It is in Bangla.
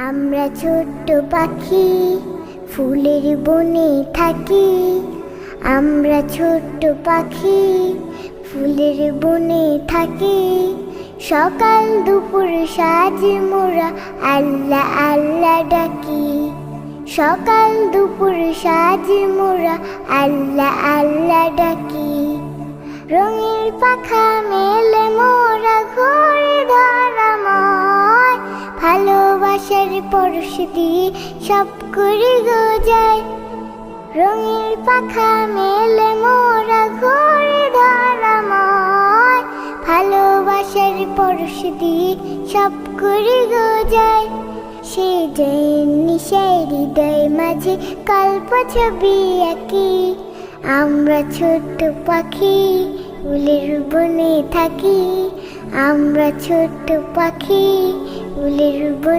আমরা ছোট্ট পাখি ফুলের বনে থাকি। আমরা ছোট্ট পাখি ফুলের বনে থাকি। সকাল দুপুর সাঁঝ মোরা আল্লাহ আল্লাহ ডাকি। সকাল দুপুর সাঁঝ মোরা আল্লাহ আল্লাহ ডাকি। রঙিন পাখা মেলে মোরা ঘরে ধরাময়, ভালোবাসার পরশ দিয়ে সব করে গো যায়। রঙিন পাখা মেলে মোরা ঘরে ধরাময়, ভালোবাসার পরশ দিয়ে সব করে গো যায়। সে নিশায় হৃদয় মাঝে কল্প ছবি আঁকি। আমরা ছোট্ট পাখি ফুলের বনে থাকি। আমরা ছোট্ট পাখি ফুলের বনে